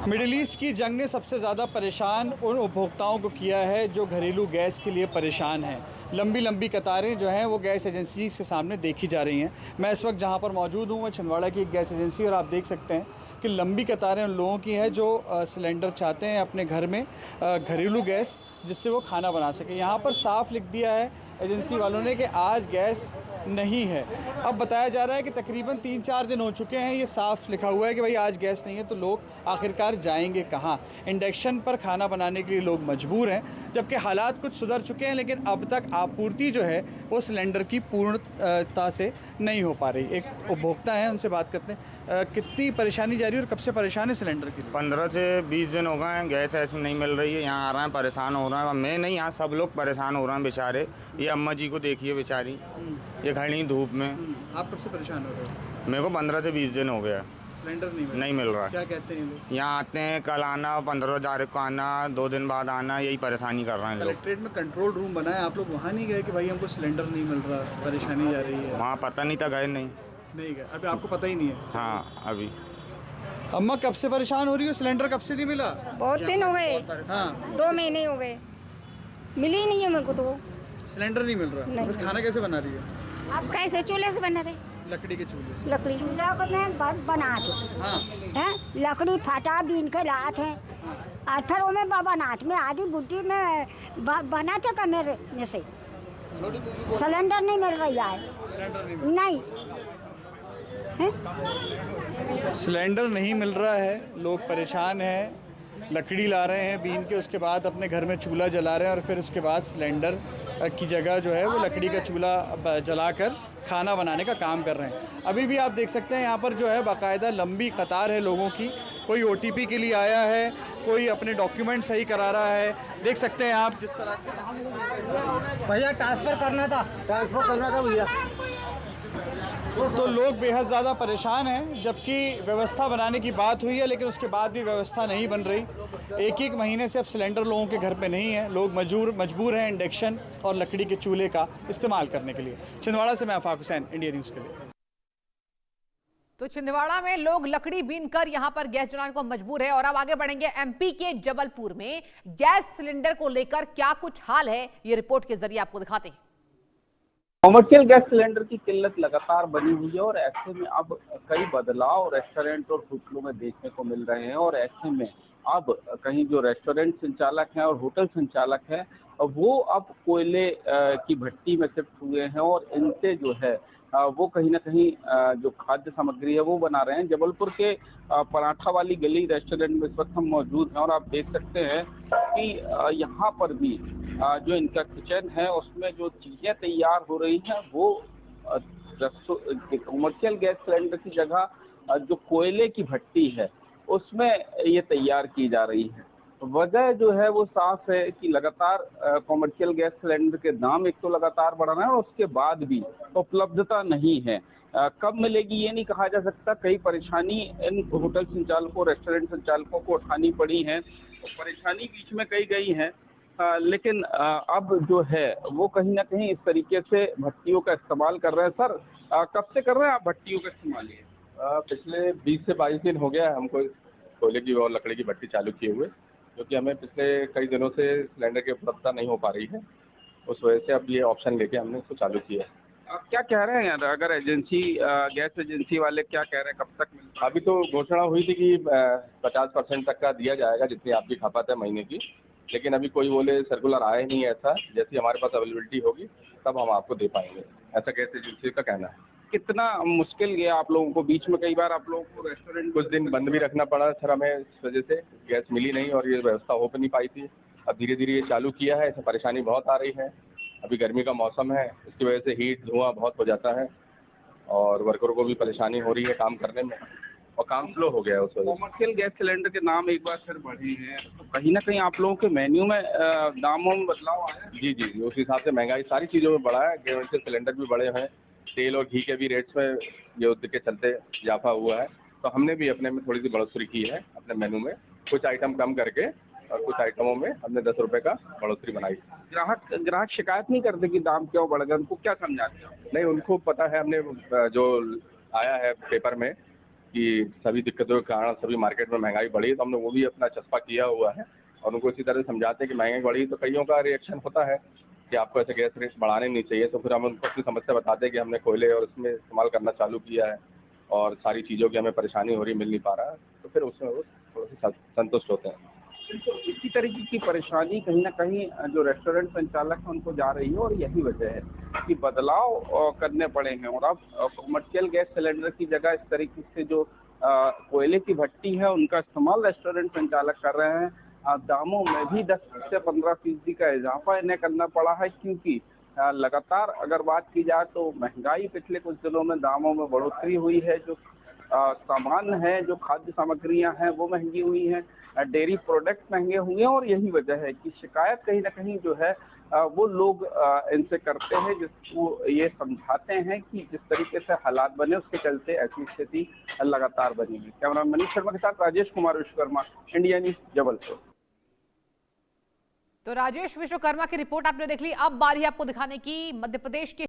Middle east की जंग ने सबसे ज़्यादा परेशान उन उपभोक्ताओं को किया है जो घरेलू गैस के लिए परेशान हैं। लंबी लंबी कतारें जो हैं वो गैस एजेंसी के सामने देखी जा रही हैं। मैं इस वक्त जहां पर मौजूद हूं वो छिंदवाड़ा की एक गैस एजेंसी और आप देख सकते हैं कि लंबी कतारें उन लोगों की हैं जो सिलेंडर चाहते हैं अपने घर में घरेलू गैस, जिससे वो खाना बना सकें। यहाँ पर साफ लिख दिया है एजेंसी वालों ने कि आज गैस नहीं है। अब बताया जा रहा है कि तकरीबन 3-4 दिन हो चुके हैं, ये साफ लिखा हुआ है कि भाई आज गैस नहीं है, तो लोग आखिरकार जाएंगे कहाँ। इंडक्शन पर खाना बनाने के लिए लोग मजबूर हैं, जबकि हालात कुछ सुधर चुके हैं, लेकिन अब तक आपूर्ति जो है वो सिलेंडर की पूर्णता से नहीं हो पा रही। एक उपभोक्ता है, उनसे बात करते हैं। कितनी परेशानी जा रही है और कब से परेशान है सिलेंडर की? 15 से 20 दिन हो गए हैं, गैस ऐसे नहीं मिल रही है। यहाँ आ रहे हैं, परेशान हो रहे हैं। मैं नहीं, यहाँ सब लोग परेशान हो रहे हैं बेचारे। ये अम्मा जी को देखिए बेचारी, ये खड़ी धूप में। आप कब से परेशान हो रहे हो? मेरे को 15 से 20 दिन हो गया, सिलेंडर नहीं मिल रहा। क्या कहते हैं लोग? यहाँ आते हैं, कल आना, 15 तारीख को आना, 2 दिन बाद आना, यही परेशानी कर रहे हैं लोग। कलेक्ट्रेट में कंट्रोल रूम बना है, आप लोग वहाँ नहीं गए कि भाई हमको सिलेंडर नहीं मिल रहा, परेशानी जा रही है? वहाँ पता नहीं था, गए नहीं गए, अभी आपको पता ही नहीं है? हाँ। अभी अम्मा कब से परेशान हो रही हो? सिलेंडर कब से नहीं मिला? बहुत दिन हो गए। हाँ, 2 महीने हो गए, मिली ही नहीं है मेरे को तो। सिलेंडर नहीं मिल रहा। नहीं। फिर खाना कैसे बना रही है? अब कैसे चूल्हे से बना रहे? लकड़ी के चूल्हे से। लकड़ी से बनाते हाँ, हैं, लकड़ी फटा बीन के लात हैं, अथरों में बनात में आधी बुट्टी में बनाते का मेरे में से। सिलेंडर नहीं मिल रही है। सिलेंडर नहीं नहीं सिलेंडर नहीं मिल रहा है, लोग परेशान हैं। लकड़ी ला रहे हैं बीन के, उसके बाद अपने घर में चूल्हा जला रहे हैं और फिर उसके बाद सिलेंडर की जगह जो है वो लकड़ी का चूल्हा जलाकर खाना बनाने का काम कर रहे हैं। अभी भी आप देख सकते हैं यहाँ पर जो है बाकायदा लंबी कतार है लोगों की। कोई ओटीपी के लिए आया है, कोई अपने डॉक्यूमेंट सही करा रहा है। देख सकते हैं आप जिस तरह से। भैया ट्रांसफ़र करना था भैया। तो लोग बेहद ज़्यादा परेशान हैं, जबकि व्यवस्था बनाने की बात हुई है, लेकिन उसके बाद भी व्यवस्था नहीं बन रही। एक महीने से अब सिलेंडर लोगों के घर पे नहीं है। लोग मजबूर हैं इंडक्शन और लकड़ी के चूल्हे का इस्तेमाल करने के लिए। छिंदवाड़ा से मैं आफाक हुसैन, इंडिया न्यूज़ के लिए। तो छिंदवाड़ा में लोग लकड़ी बीन कर यहां पर गैस जलाने को मजबूर है। और अब आगे बढ़ेंगे, एमपी के जबलपुर में गैस सिलेंडर को लेकर क्या कुछ हाल है, ये रिपोर्ट के जरिए आपको दिखाते हैं। कॉमर्शियल गैस सिलेंडर की किल्लत लगातार बनी हुई है और ऐसे में अब कई बदलाव रेस्टोरेंट और होटलों में देखने को मिल रहे हैं। और ऐसे में अब कहीं जो रेस्टोरेंट संचालक हैं और होटल संचालक हैं वो अब कोयले की भट्टी में शिफ्ट हुए हैं और इनसे जो है वो कहीं ना कहीं जो खाद्य सामग्री है वो बना रहे हैं। जबलपुर के पराठा वाली गली रेस्टोरेंट में इस वक्त हम मौजूद हैं और आप देख सकते हैं कि यहाँ पर भी जो इनका किचन है उसमें जो चीजें तैयार हो रही हैं वो कमर्शियल गैस सिलेंडर की जगह जो कोयले की भट्टी है उसमें ये तैयार की जा रही है। वजह जो है वो साफ है कि लगातार कमर्शियल गैस सिलेंडर के दाम एक तो लगातार बढ़ रहे हैं और उसके बाद भी उपलब्धता नहीं है। कब मिलेगी ये नहीं कहा जा सकता। कई परेशानी इन होटल संचालकों रेस्टोरेंट संचालकों को उठानी पड़ी है, परेशानी बीच में कई गई है। लेकिन अब जो है वो कहीं ना कहीं इस तरीके से भट्टियों का इस्तेमाल कर रहे हैं। सर कब से कर रहे हैं आप भट्टियों का इस्तेमाल? ये पिछले 20 से 22 दिन हो गया है हमको कोयले की और लकड़ी की भट्टी चालू किए हुए, क्योंकि हमें पिछले कई दिनों से सिलेंडर की उपलब्धता नहीं हो पा रही है। उस वजह से अब ये ऑप्शन लेके हमने इसको चालू किया है। आप क्या कह रहे हैं यार, अगर एजेंसी गैस एजेंसी वाले क्या कह रहे हैं, कब तक मिलेगा? अभी तो घोषणा हुई थी कि 50% तक का दिया जाएगा जितनी आपकी खपत है महीने की, लेकिन अभी कोई बोले सर्कुलर आया ही नहीं है ऐसा। जैसी हमारे पास अवेलेबिलिटी होगी तब हम आपको दे पाएंगे, ऐसा गैस एजेंसी का कहना है। कितना मुश्किल गया आप लोगों को? बीच में कई बार आप लोगों को रेस्टोरेंट कुछ दिन बंद भी रखना पड़ा सर हमें, इस वजह से गैस मिली नहीं और ये व्यवस्था हो नहीं पाई थी। अब धीरे धीरे ये चालू किया है, इससे परेशानी बहुत आ रही है। अभी गर्मी का मौसम है, इसकी वजह से हीट धुआं बहुत हो जाता है और वर्करों को भी परेशानी हो रही है काम करने में और काम स्लो हो गया है उस वजह से। कॉमर्शियल गैस सिलेंडर के नाम एक बार फिर बढ़े हैं, तो कहीं ना कहीं आप लोगों के मेन्यू में दामों में बदलाव आया है? जी, उस हिसाब से महंगाई सारी चीजों में बढ़ा है। कॉमर्शियल सिलेंडर भी बढ़े हैं, तेल और घी के भी रेट्स में युद्ध के चलते इजाफा हुआ है, तो हमने भी अपने में थोड़ी सी बढ़ोतरी की है अपने मेनू में। कुछ आइटम कम करके और कुछ आइटमों में हमने 10 रुपए का बढ़ोतरी बनाई। ग्राहक शिकायत नहीं करते कि दाम क्यों बढ़ गए? उनको क्या समझाते हैं? नहीं, उनको पता है, हमने जो आया है पेपर में कि सभी दिक्कतों के कारण सभी मार्केट में महंगाई बढ़ी, तो हमने वो भी अपना चस्पा किया हुआ है और उनको इसी तरह समझाते हैं कि महंगाई बढ़ी, तो कईयों का रिएक्शन होता है कि आपको ऐसे गैस रेट बढ़ाने नहीं चाहिए। तो फिर हम उनको अपनी समस्या बताते हैं कि हमने कोयले और इसमें इस्तेमाल करना चालू किया है और सारी चीज़ों की हमें परेशानी हो रही, मिल नहीं पा रहा है, तो फिर उसमें वो थोड़े से संतुष्ट होते हैं। तो इसी तरीके की परेशानी कहीं ना कहीं जो रेस्टोरेंट संचालक है उनको जा रही है और यही वजह है कि बदलाव करने पड़े हैं और अब कमर्शियल गैस सिलेंडर की जगह इस तरीके से जो कोयले की भट्टी है उनका इस्तेमाल रेस्टोरेंट संचालक कर रहे हैं। दामों में भी 10 से 15% का इजाफा इन्हें करना पड़ा है, क्योंकि लगातार अगर बात की जाए तो महंगाई पिछले कुछ दिनों में दामों में बढ़ोतरी हुई है। जो सामान है, जो खाद्य सामग्रियां हैं वो महंगी हुई हैं, डेयरी प्रोडक्ट महंगे हुए हैं और यही वजह है कि शिकायत कहीं ना कहीं जो है वो लोग इनसे करते हैं, जिसको ये समझाते हैं कि जिस तरीके से हालात बने उसके चलते ऐसी स्थिति लगातार बनी है। कैमरामैन मनीष शर्मा के साथ राजेश कुमार विश्वकर्मा, इंडिया न्यूज, जबलपुर। तो राजेश विश्वकर्मा की रिपोर्ट आपने देख ली। अब बारी है आपको दिखाने की मध्य प्रदेश के